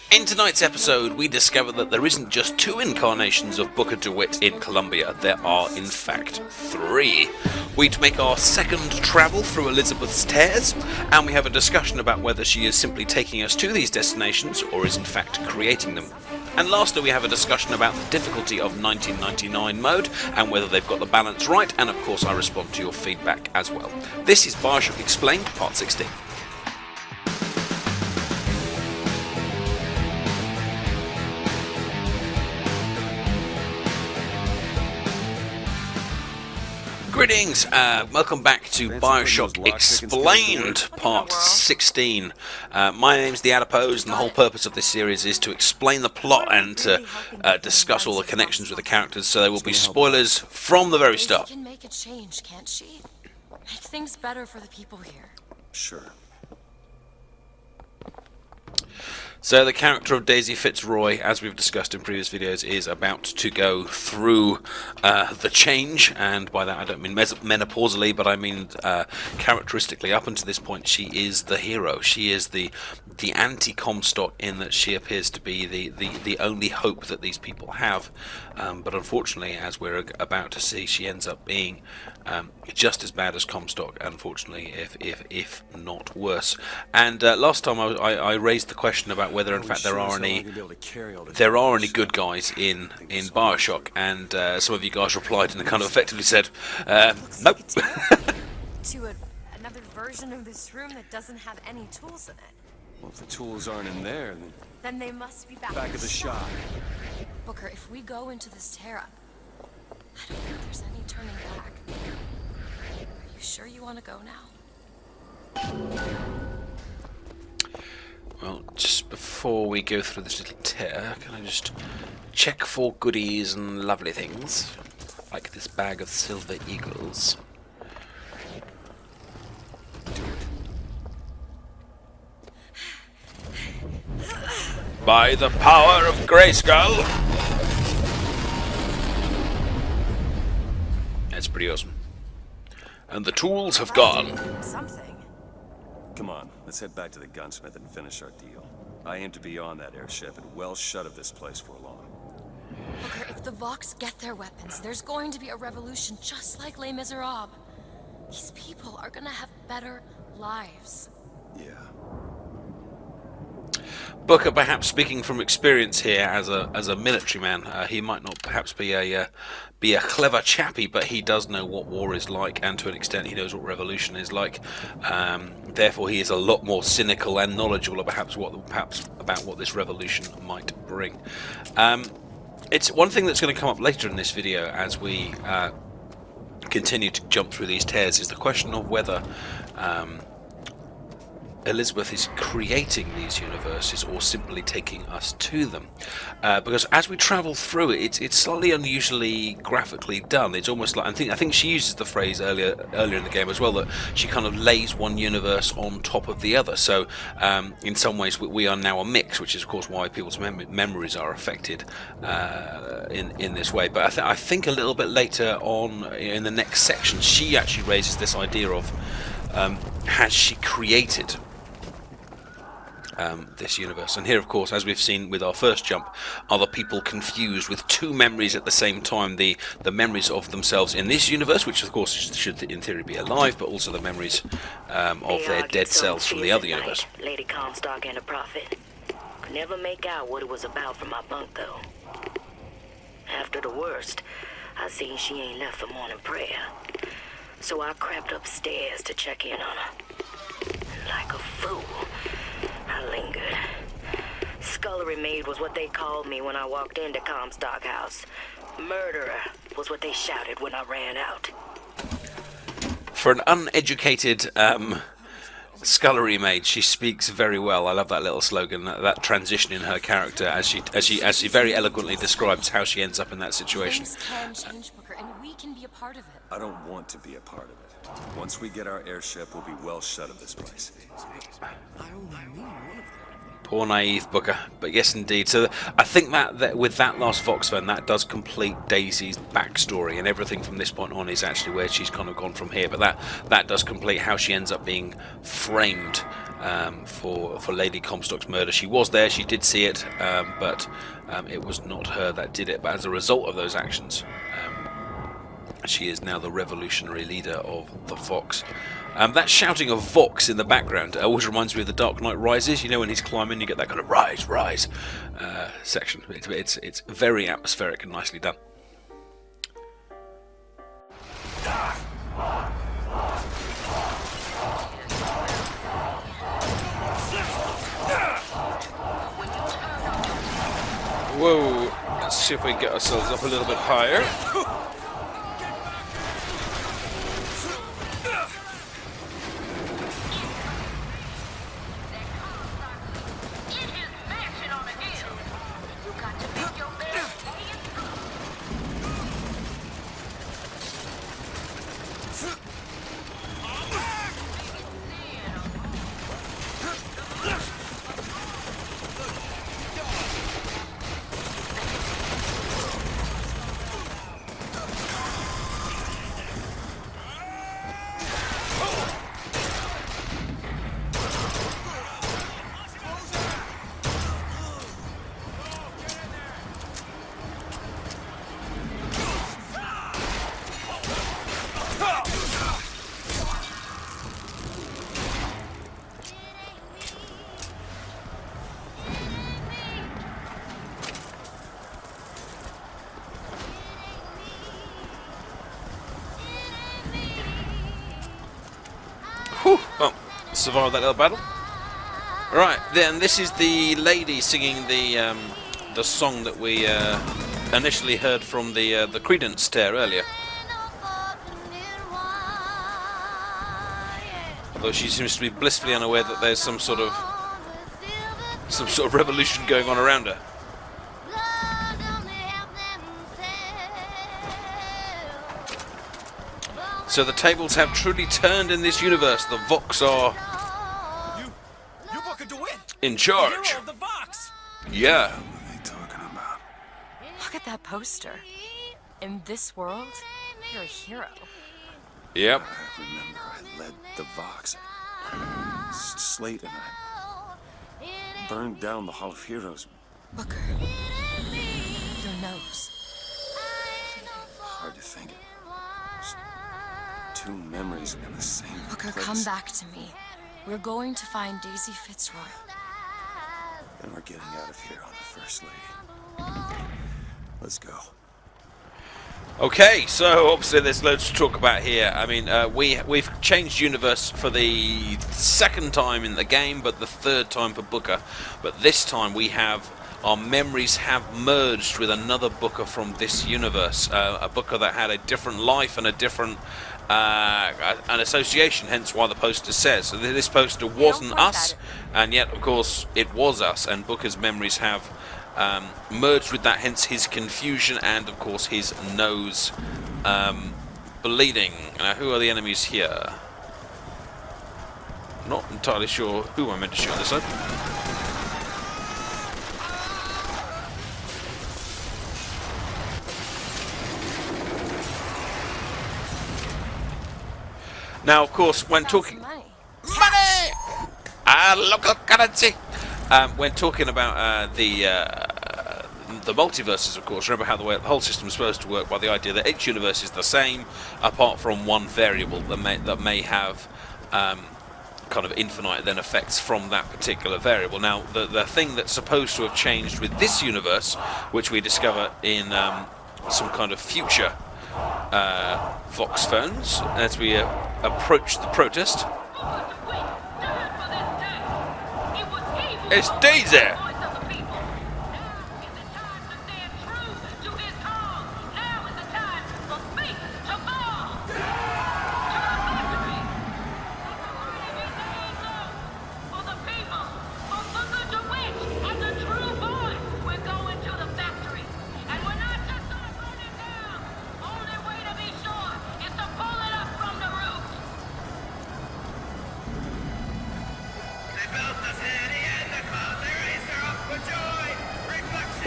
In tonight's episode, we discover that there isn't just two incarnations of Booker DeWitt in Columbia, there are in fact three. We make our second travel through Elizabeth's tears, and we have a discussion about whether she is simply taking us to these destinations or is in fact creating them. And lastly, we have a discussion about the difficulty of 1999 mode and whether they've got the balance right, and of course I respond to your feedback as well. This is Bioshock Explained, Part 16. Greetings, welcome back to Bioshock Explained, Part 16. My name's TheAdipose, and the whole purpose of this series is to explain the plot and to discuss all the connections with the characters, so there will be spoilers from the very start. She can make a change, can't she? Make things better for the people here. Sure. So the character of Daisy Fitzroy, as we've discussed in previous videos, is about to go through the change, and by that I don't mean menopausally, but I mean characteristically. Up until this point, she is the hero. She is the anti-Comstock, in that she appears to be the only hope that these people have. But unfortunately, as we're about to see, she ends up being just as bad as Comstock, unfortunately, if not worse. And last time I raised the question about whether in fact there are any good guys in Bioshock, and some of you guys replied and kind of effectively said nope. To another version of this room that doesn't have any tools in it. Well, if the tools aren't in there, Then they must be back at the shop. Booker, if we go into this Terra, I don't think there's any turning back. Are you sure you want to go now? Well, just before we go through this little tear, can I just check for goodies and lovely things, like this bag of silver eagles? By the power of Grayskull! That's pretty awesome. And the tools have gone. Something. Come on, let's head back to the gunsmith and finish our deal. I aim to be on that airship and well shut of this place for long. Booker, if the Vox get their weapons, there's going to be a revolution just like Les Miserables. These people are gonna have better lives. Yeah. Booker, perhaps speaking from experience here as a military man, he might not perhaps be a clever chappy, but he does know what war is like, and to an extent he knows what revolution is like. Therefore, he is a lot more cynical and knowledgeable about what this revolution might bring. It's one thing that's going to come up later in this video as we continue to jump through these tears, is the question of whether Elizabeth is creating these universes or simply taking us to them, because as we travel through it, it's slightly unusually graphically done. It's almost like, I think she uses the phrase earlier in the game as well, that she kind of lays one universe on top of the other. So in some ways we are now a mix, which is of course why people's memories are affected in this way. But I think a little bit later on in the next section, she actually raises this idea of has she created this universe. And here, of course, as we've seen with our first jump, are the people confused with two memories at the same time, the memories of themselves in this universe, which of course should in theory be alive, but also the memories of their dead selves from the other universe. Lady Comstock and a prophet. Could never make out what it was about from my bunk, though. After the worst, I seen she ain't left for morning prayer, so I crept upstairs to check in on her. Like a fool, I lingered. Scullery maid was what they called me when I walked into Comstock House. Murderer was what they shouted when I ran out. For an uneducated scullery maid, she speaks very well. I love that little slogan, that transition in her character as she very eloquently describes how she ends up in that situation. Things can change, Booker, and we can be a part of it. I don't want to be a part of it. Once we get our airship, we'll be well shut of this place. I only need one of them. Poor naive Booker, but yes indeed. So I think that with that last Vox phone, that does complete Daisy's backstory, and everything from this point on is actually where she's kind of gone from here. But that does complete how she ends up being framed for Lady Comstock's murder. She was there, she did see it, but it was not her that did it. But as a result of those actions, she is now the revolutionary leader of the Vox. That shouting of Vox in the background always reminds me of The Dark Knight Rises. You know, when he's climbing, you get that kind of rise, rise section. It's very atmospheric and nicely done. Whoa, let's see if we can get ourselves up a little bit higher. Whew. Oh, survived that little battle. Right, then this is the lady singing the song that we initially heard from the Credence tear earlier. Although she seems to be blissfully unaware that there's some sort of revolution going on around her. So the tables have truly turned in this universe. The Vox are in charge. The hero of the Vox. Yeah. What are they talking about? Look at that poster. In this world, you're a hero. Yep. I remember I led the Vox. Slate and I burned down the Hall of Heroes. Booker. Your nose. Hard to think. Just two memories in the same Booker, place. come back to me. We're going to find Daisy Fitzroy. And we're getting out of here on the First Lady. Let's go. Okay, so obviously there's loads to talk about here. I mean, we've changed universe for the second time in the game, but the third time for Booker. But this time we have our memories have merged with another Booker from this universe, a Booker that had a different life and a different an association. Hence why the poster says so. This poster wasn't us, and yet of course it was us. And Booker's memories have merged with that, hence his confusion and of course his nose bleeding. Now, who are the enemies here? Not entirely sure who I'm meant to shoot on this side. Now, of course, when talking Money. local currency. When talking about the multiverses, of course, remember how the whole system is supposed to work by the idea that each universe is the same, apart from one variable that may have kind of infinite then effects from that particular variable. Now, the thing that's supposed to have changed with this universe, which we discover in some kind of future Vox phones as we approach the protest. It's Daisy!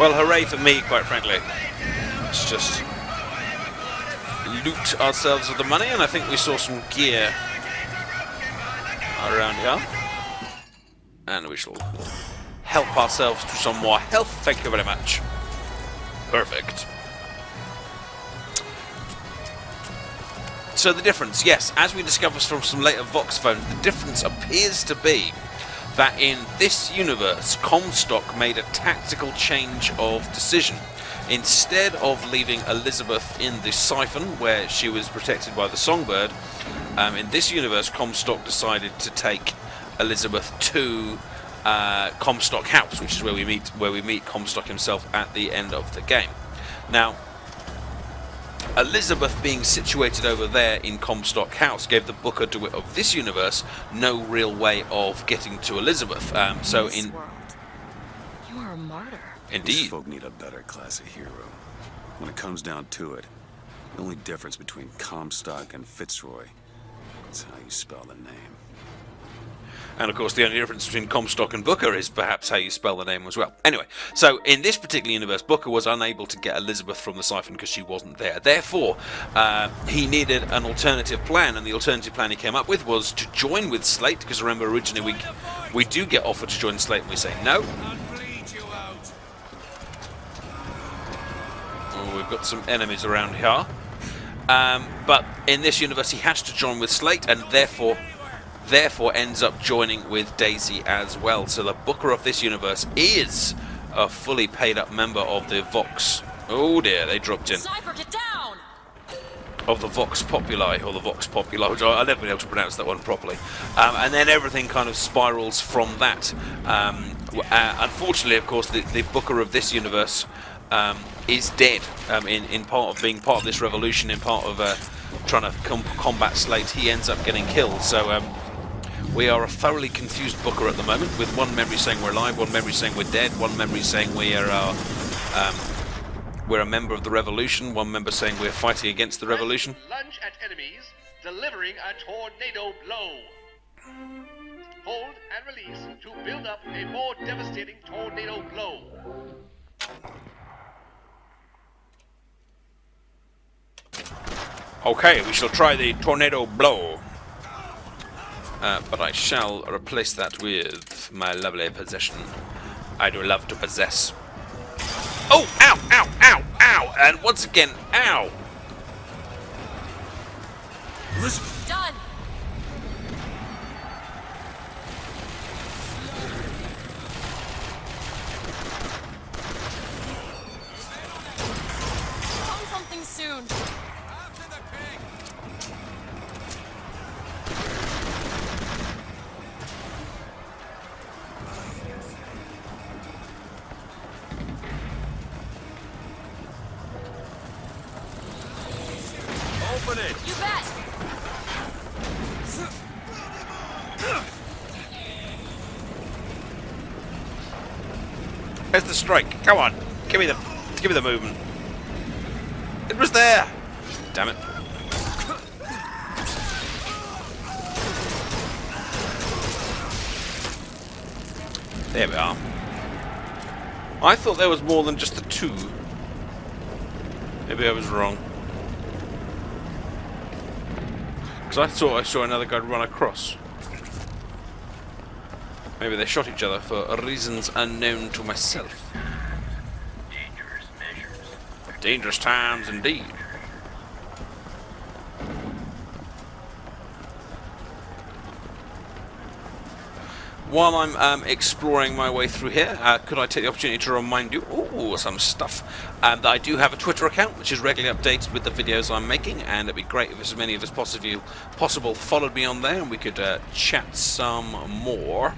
Well, hooray for me, quite frankly. Let's just loot ourselves with the money, and I think we saw some gear around here. And we shall help ourselves to some more health. Thank you very much. Perfect. So the difference, yes, as we discover from some later Vox phones, the difference appears to be that in this universe, Comstock made a tactical change of decision. Instead of leaving Elizabeth in the siphon, where she was protected by the Songbird, in this universe, Comstock decided to take Elizabeth to Comstock House, which is where we meet Comstock himself at the end of the game. Now, Elizabeth being situated over there in Comstock House gave the Booker DeWitt of this universe no real way of getting to Elizabeth. So This in world, you are a martyr. These indeed, folk need a better class of hero. When it comes down to it, the only difference between Comstock and Fitzroy is how you spell the name. and of course the only difference between Comstock and Booker is perhaps how you spell the name as well. Anyway, so in this particular universe, Booker was unable to get Elizabeth from the siphon because she wasn't there. Therefore, he needed an alternative plan, and the alternative plan he came up with was to join with Slate, because remember originally we do get offered to join Slate and we say no. Oh, we've got some enemies around here. But in this universe he has to join with Slate, and therefore ends up joining with Daisy as well. So the Booker of this universe is a fully paid up member of the Vox. Oh dear, they dropped in. Sniper, get down! Of the Vox Populi, or the Vox Populi, which I've never been able to pronounce that one properly. And then everything kind of spirals from that. Unfortunately, of course, the Booker of this universe is dead. In part of being part of this revolution, in part of trying to combat Slate, he ends up getting killed. So we are a thoroughly confused Booker at the moment, with one memory saying we're alive, one memory saying we're dead, one memory saying we're a member of the revolution, one member saying we're fighting against the revolution. Lunge at enemies, delivering a tornado blow. Hold and release to build up a more devastating tornado blow. Okay, we shall try the tornado blow. But I shall replace that with my lovely possession. I do love to possess. Oh, ow, ow, ow, ow! And once again, ow! Done! Something soon. Open it! You bet! There's the strike. Come on, give me the movement. It was there. Damn it. There we are. I thought there was more than just the two. Maybe I was wrong. Because I thought I saw another guy run across. Maybe they shot each other for reasons unknown to myself. Dangerous measures. Dangerous times indeed. While I'm exploring my way through here, could I take the opportunity to remind you, some stuff, that I do have a Twitter account which is regularly updated with the videos I'm making, and it'd be great if as many of us possible followed me on there and we could chat some more.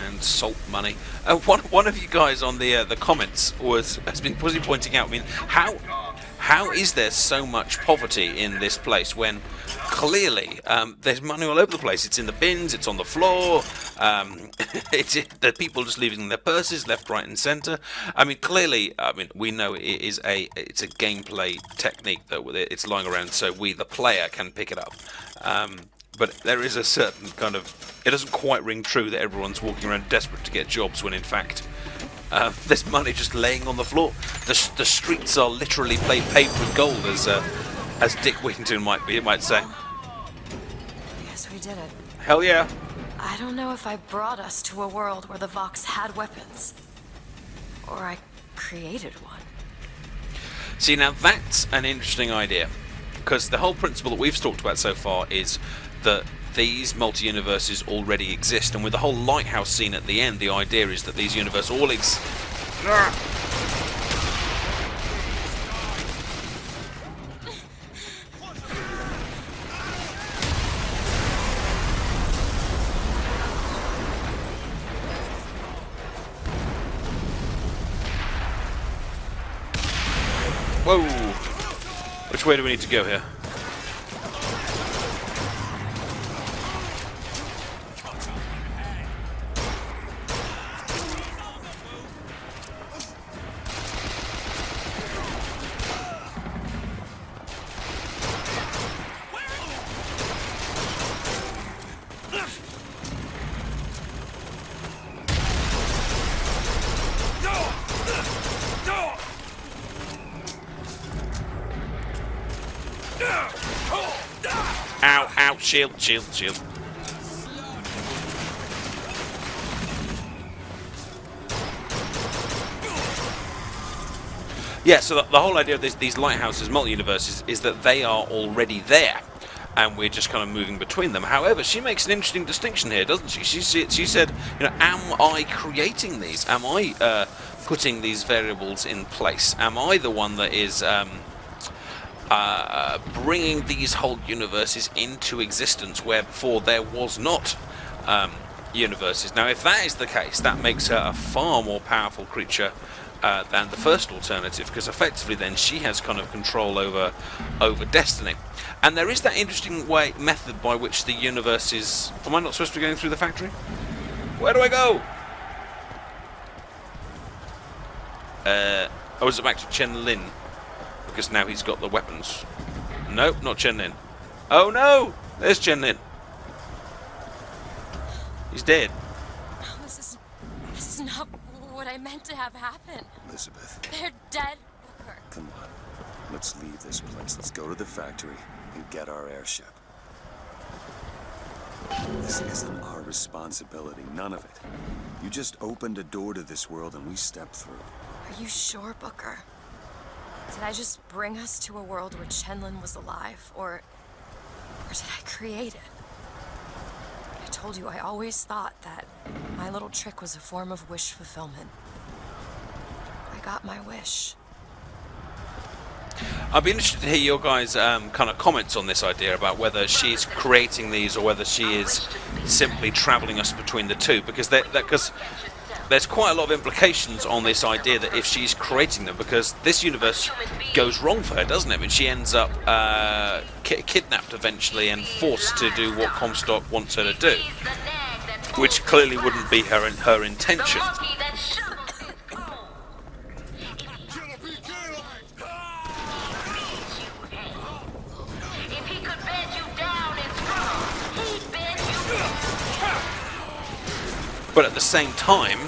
And salt money. One of you guys on the comments has been pointing out, I mean, how is there so much poverty in this place when clearly there's money all over the place? It's in the bins, it's on the floor, the people just leaving their purses left, right, and centre. I mean, clearly, we know it's a gameplay technique that it's lying around so we, the player, can pick it up. but there is a certain kind of... It doesn't quite ring true that everyone's walking around desperate to get jobs when in fact there's money just laying on the floor. The streets are literally paved with gold, as Dick Whittington might say. Yes, we did it. Hell yeah. I don't know if I brought us to a world where the Vox had weapons. Or I created one. See, now that's an interesting idea. Because the whole principle that we've talked about so far is that these multi-universes already exist. And with the whole lighthouse scene at the end, the idea is that these universes all exist. Whoa! Which way do we need to go here? Ow, ow, shield, shield, shield. Yeah, so the whole idea of these lighthouses, multi-universes, is that they are already there, and we're just kind of moving between them. However, she makes an interesting distinction here, doesn't she? She said, you know, am I creating these? Am I putting these variables in place? Am I the one that is bringing these whole universes into existence where before there was not universes? Now, if that is the case, that makes her a far more powerful creature than the first alternative, because effectively then she has kind of control over destiny. And there is that interesting method by which the universes... Am I not supposed to be going through the factory? Where do I go? Oh, is it back to Chen Lin? Because now he's got the weapons. Nope, not Chen Lin. Oh no! There's Chen Lin. He's dead. No, this is not what I meant to have happen. Elizabeth, They're dead, Booker. come on. Let's leave this place. Let's go to the factory and get our airship. This isn't our responsibility, none of it. You just opened a door to this world and we stepped through. Are you sure, Booker? Did I just bring us to a world where Chenlin was alive, or did I create it? I told you I always thought that my little trick was a form of wish fulfillment. I got my wish. I'd be interested to hear your guys' kind of comments on this idea about whether she's creating these or whether she is simply travelling us between the two, because there's quite a lot of implications on this idea that if she's creating them, because this universe goes wrong for her, doesn't it? I mean, she ends up kidnapped eventually and forced to do what Comstock wants her to do, which clearly wouldn't be her intention. But at the same time,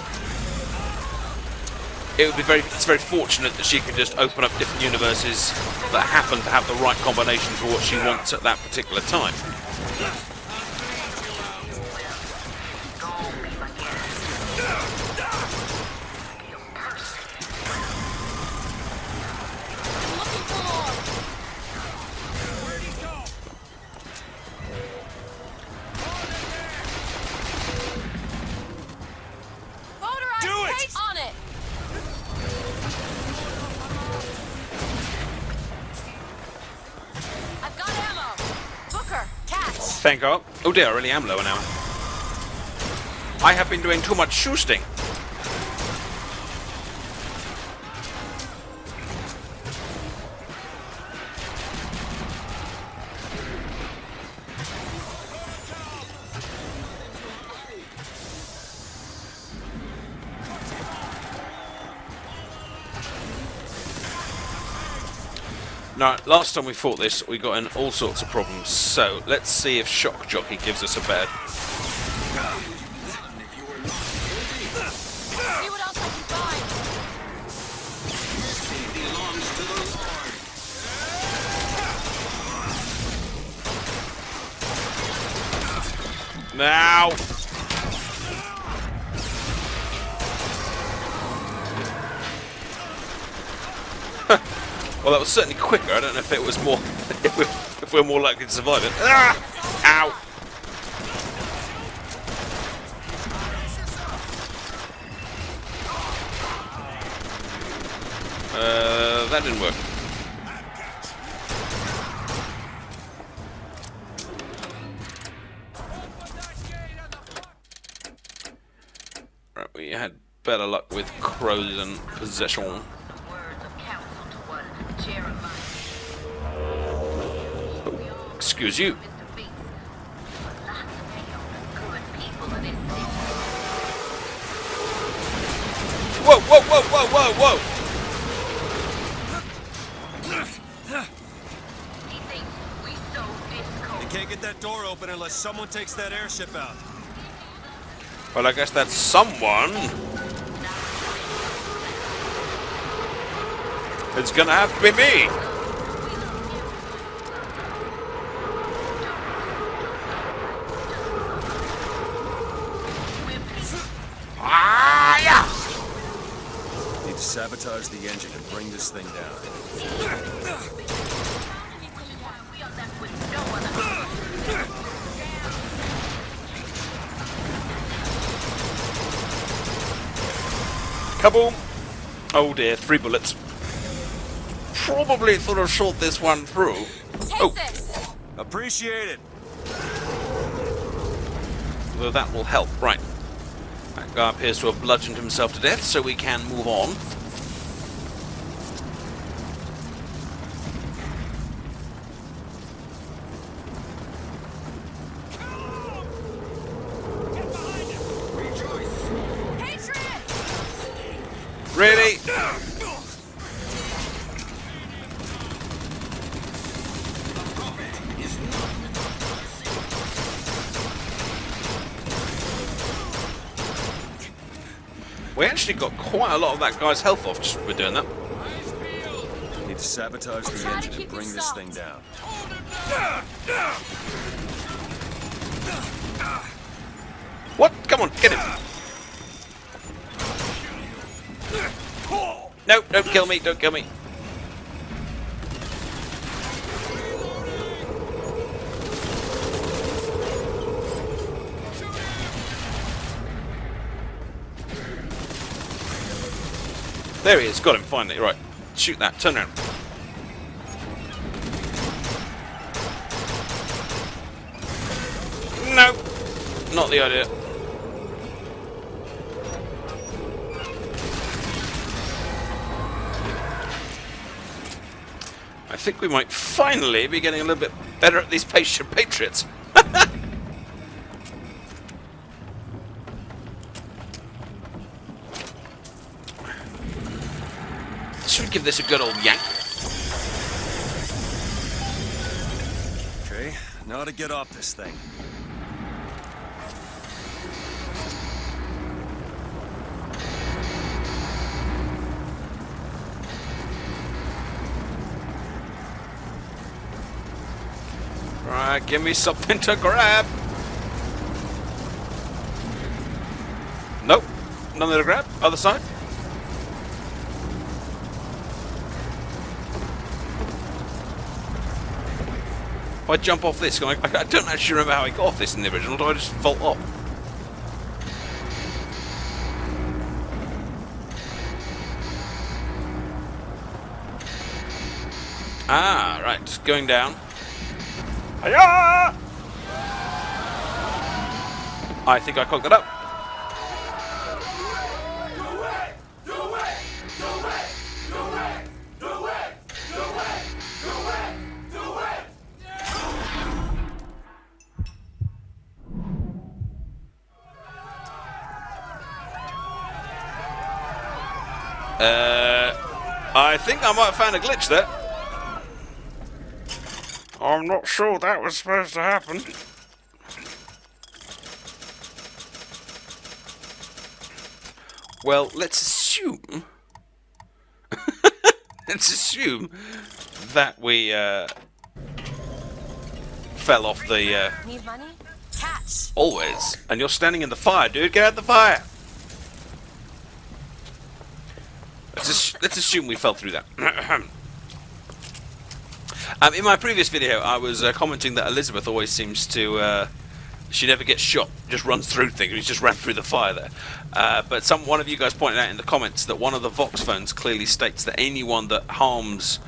it's very fortunate that she can just open up different universes that happen to have the right combination for what she wants at that particular time. Thank God. Oh dear, I really am lower now. I have been doing too much shoosting. Now, last time we fought this, we got in all sorts of problems. So let's see if Shock Jockey gives us a bed. See what else I can find. Now! Well, that was certainly quicker. I don't know if it was more... if we're more likely to survive it. Ah! Ow! That didn't work. Right, we had better luck with crows and possession. Excuse you. Whoa, whoa, whoa, whoa, whoa, whoa! You can't get that door open unless someone takes that airship out. Well, I guess that's someone. It's gonna have to be me. Ah, yeah! Need to sabotage the engine and bring this thing down. Kaboom! Oh dear, 3 bullets. Probably sort of shot this one through. Take this. Appreciate it. Well, that will help. Right. That guy appears to have bludgeoned himself to death, so we can move on. Really? We actually got quite a lot of that guy's health off just with doing that. Need to sabotage the engine and bring this thing down. What? Come on, get him! No, don't kill me, don't kill me. There he is, got him finally, right. Shoot that, turn around. No, not the idea. I think we might finally be getting a little bit better at these patient patriots. Should we give this a good old yank? Okay, now to get off this thing. Right, give me something to grab. Nope, nothing to grab. Other side. If I jump off this, I don't actually remember how I got off this in the original. Do I just vault off? Ah, right, just going down. Hiya! I think I cocked it up. I think I might have found a glitch there. I'm not sure that was supposed to happen. Well, let's assume... let's assume that we fell off the... Need money? Catch! Always. And you're standing in the fire, dude. Get out the fire! Let's assume we fell through that. In my previous video, I was commenting that Elizabeth always seems to... she never gets shot, just runs through things. We just ran through the fire there. But one of you guys pointed out in the comments that one of the Vox phones clearly states that anyone that harms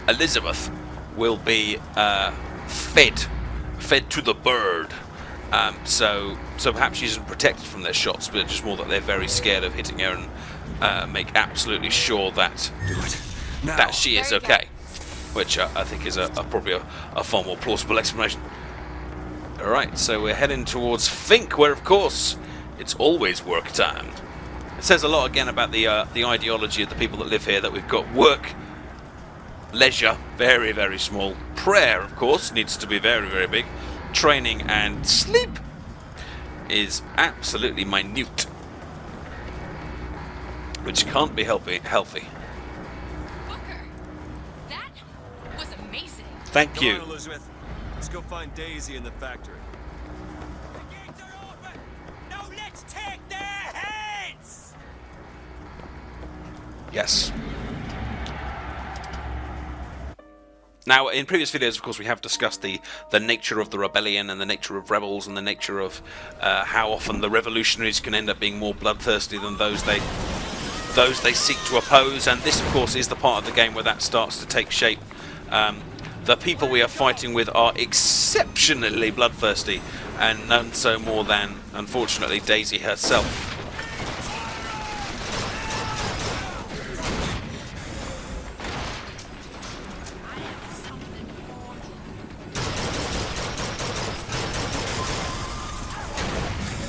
Elizabeth will be fed to the bird. So perhaps she isn't protected from their shots, but just more that they're very scared of hitting her and make absolutely sure that that she is okay. Which I think is probably a far more plausible explanation. Alright, so we're heading towards Fink, where of course it's always work time. It says a lot again about the ideology of the people that live here, that we've got work, leisure, very, very small. Prayer, of course, needs to be very, very big. Training and sleep is absolutely minute, which can't be healthy. Booker, that was amazing. Thank you. Come on, Elizabeth. Let's go find Daisy in the factory. The gates are open! Now let's take their heads! Yes. Now, in previous videos, of course, we have discussed the nature of the rebellion and the nature of rebels and the nature of how often the revolutionaries can end up being more bloodthirsty than those they seek to oppose. And this, of course, is the part of the game where that starts to take shape. The people we are fighting with are exceptionally bloodthirsty, and none so more than, unfortunately, Daisy herself.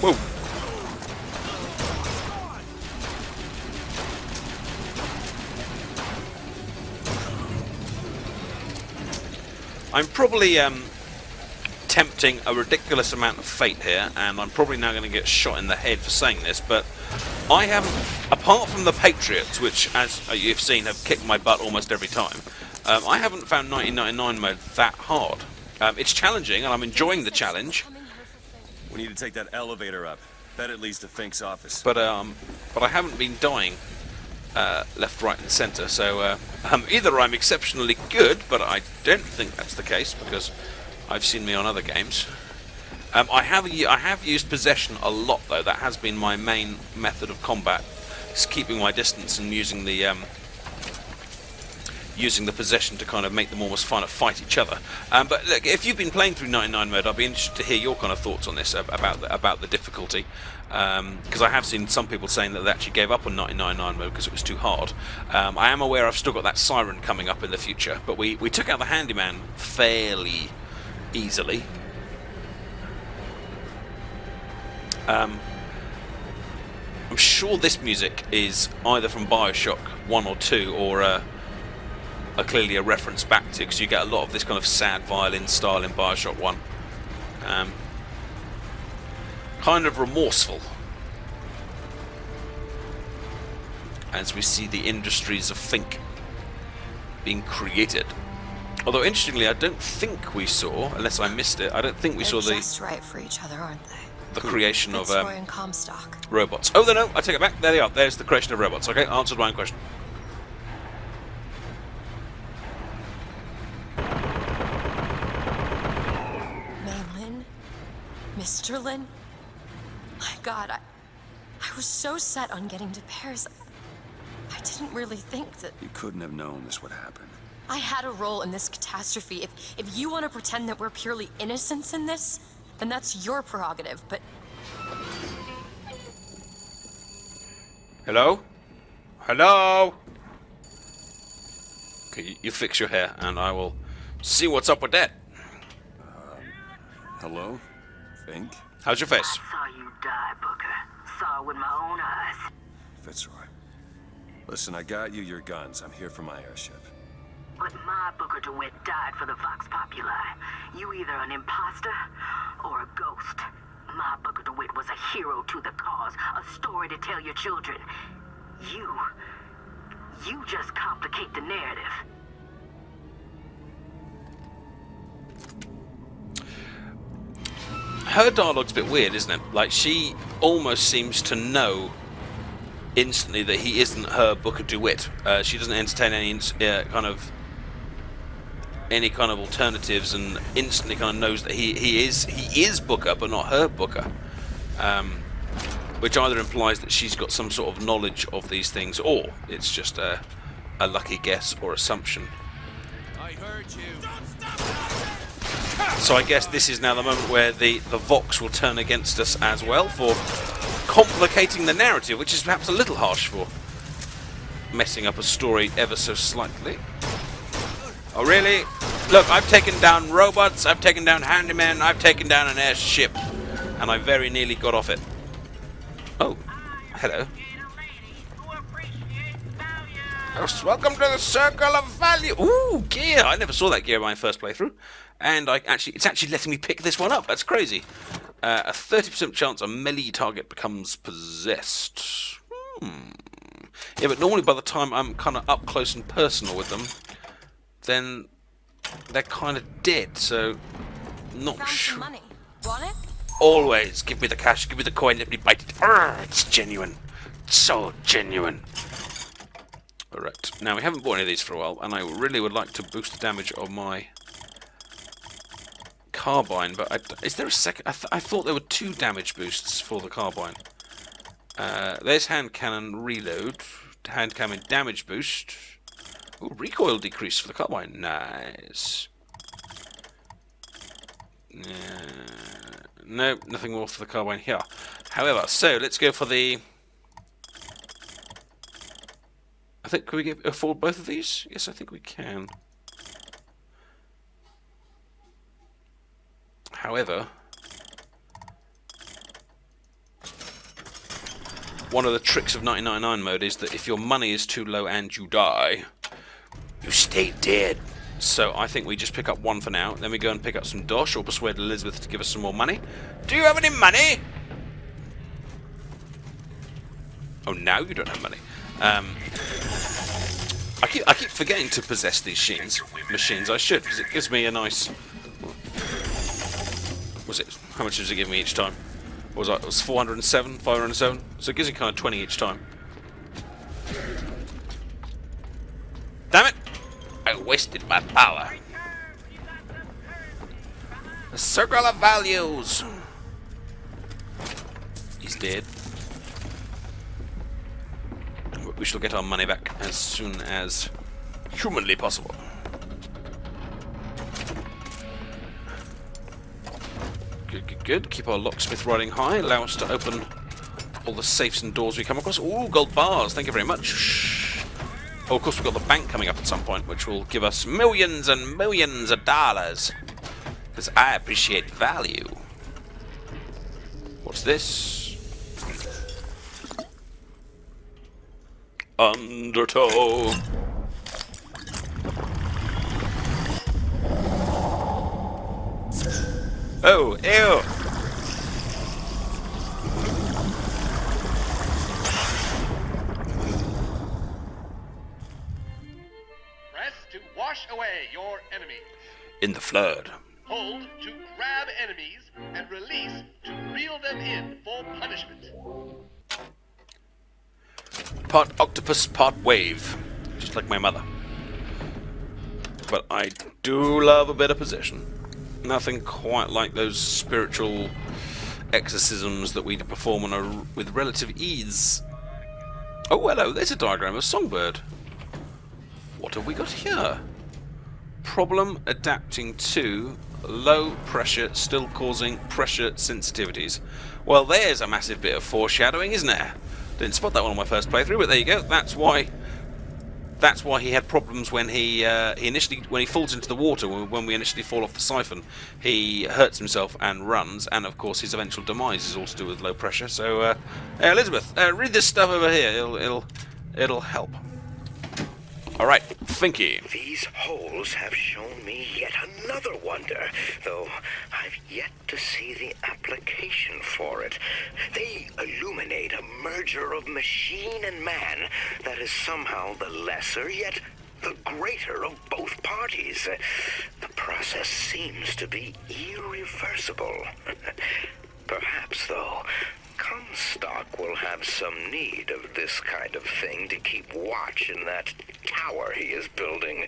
Whoa. I'm probably tempting a ridiculous amount of fate here, and I'm probably now going to get shot in the head for saying this, but I haven't, apart from the Patriots, which, as you've seen, have kicked my butt almost every time, I haven't found 1999 mode that hard. It's challenging, and I'm enjoying the challenge. We need to take that elevator up. Bet it leads to Fink's office. But I haven't been dying left, right, and centre. So either I'm exceptionally good, but I don't think that's the case because I've seen me on other games. I have used possession a lot, though. That has been my main method of combat, is keeping my distance and using the possession to kind of make them almost fight each other. But look, if you've been playing through 99 mode, I'd be interested to hear your kind of thoughts on this, about the difficulty. Because I have seen some people saying that they actually gave up on 99 mode because it was too hard. I am aware I've still got that siren coming up in the future, but we took out the handyman fairly easily. I'm sure this music is either from Bioshock 1 or 2 or clearly a reference back to, because you get a lot of this kind of sad violin style in Bioshock 1. Kind of remorseful as we see the industries of Fink being created. Although interestingly, I don't think we saw, unless I missed it, I don't think we saw They're just right for each other, aren't they? the creation of Fitzroy and Comstock. robots. Oh, no, I take it back. There they are. There's the creation of robots. Okay, answered my own question. Maylin? Mr. Lin? My God, I was so set on getting to Paris. I didn't really think that You couldn't have known this would happen. I had a role in this catastrophe. If you want to pretend that we're purely innocents in this, then that's your prerogative, but... Hello? Hello? Okay, you fix your hair, and I will see what's up with that. Hello? Fink? How's your face? Saw you die, Booker. Saw it with my own eyes. Fitzroy. Listen, I got you your guns. I'm here for my airship. But my Booker DeWitt died for the Vox Populi. You either an imposter or a ghost. My Booker DeWitt was a hero to the cause, a story to tell your children. You just complicate the narrative. Her dialogue's a bit weird, isn't it? Like, she almost seems to know instantly that he isn't her Booker DeWitt. She doesn't entertain any kind of alternatives, and instantly kind of knows that he is Booker, but not her Booker. Which either implies that she's got some sort of knowledge of these things, or it's just a lucky guess or assumption. I heard you. So I guess this is now the moment where the Vox will turn against us as well for complicating the narrative, which is perhaps a little harsh for messing up a story ever so slightly. Oh really? Look, I've taken down robots, I've taken down handymen, I've taken down an airship, and I very nearly got off it. Oh, hello. Welcome to the Circle of Value. Ooh, gear! I never saw that gear in my first playthrough, and it's actually letting me pick this one up. That's crazy. A 30% chance a melee target becomes possessed. Yeah, but normally by the time I'm kind of up close and personal with them, then they're kind of dead. So, not Found sure. some money. Want it? Always give me the cash, give me the coin, let me bite it. It's genuine. So genuine. Alright, now we haven't bought any of these for a while, and I really would like to boost the damage of my carbine, but is there a second? I thought there were 2 damage boosts for the carbine. There's hand cannon reload, hand cannon damage boost. Ooh, recoil decrease for the carbine. Nice. No, nothing more for the carbine here. However, so let's go for the... I think, can we afford both of these? Yes, I think we can. However, one of the tricks of 1999 mode is that if your money is too low and you die, you stay dead. So I think we just pick up 1 for now, then we go and pick up some dosh or persuade Elizabeth to give us some more money. Do you have any money? Oh, now you don't have money. I keep forgetting to possess these machines. I should, because it gives me a nice... How much does it give me each time? What was that? It was 407, 507. So it gives me kind of 20 each time. Damn it! I wasted my power. The Circle of Values. He's dead. We shall get our money back as soon as humanly possible. Good. Keep our locksmith riding high. Allow us to open all the safes and doors we come across. Ooh, gold bars. Thank you very much. Oh, of course, we've got the bank coming up at some point, which will give us millions and millions of dollars. Because I appreciate value. What's this? Undertow. Oh, ew. Press to wash away your enemy. In the flood. Hold to grab enemies, and release to reel them in for punishment. Part octopus, part wave. Just like my mother. But I do love a bit of possession. Nothing quite like those spiritual exorcisms that we perform with relative ease. Oh, hello, there's a diagram of Songbird. What have we got here? Problem adapting to low pressure, still causing pressure sensitivities. Well, there's a massive bit of foreshadowing, isn't there? Didn't spot that one on my first playthrough, but there you go. That's why he had problems when he falls into the water. When we initially fall off the siphon, he hurts himself and runs, and of course his eventual demise is all to do with low pressure. So, hey, Elizabeth, read this stuff over here. It'll help. Alright, Finky. These holes have shown me yet another wonder, though I've yet to see the application for it. They illuminate a merger of machine and man that is somehow the lesser yet the greater of both parties. The process seems to be irreversible. Perhaps, though, Comstock will have some need of this kind of thing to keep watch in that tower he is building.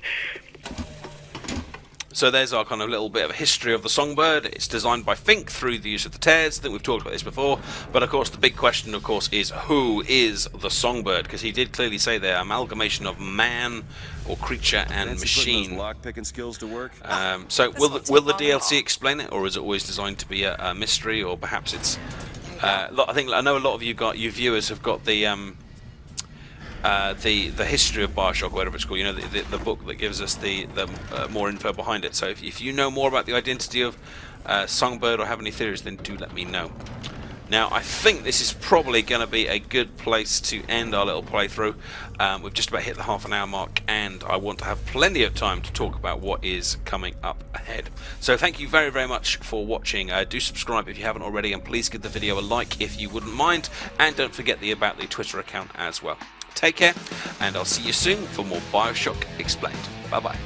So there's our kind of little bit of a history of the Songbird. It's designed by Fink through the use of the tears. I think we've talked about this before. But of course, the big question, of course, is who is the Songbird? Because he did clearly say there, amalgamation of man or creature and machine. Lock-picking skills to work. So will the DLC explain it, or is it always designed to be a mystery, or perhaps it's? I know a lot of you viewers have got the history of Bioshock, whatever it's called. You know, the book that gives us the more info behind it. So if you know more about the identity of Songbird or have any theories, then do let me know. Now, I think this is probably going to be a good place to end our little playthrough. We've just about hit the half-an-hour mark, and I want to have plenty of time to talk about what is coming up ahead. So thank you very, very much for watching. Do subscribe if you haven't already, and please give the video a like if you wouldn't mind. And don't forget about the Twitter account as well. Take care, and I'll see you soon for more Bioshock Explained. Bye-bye.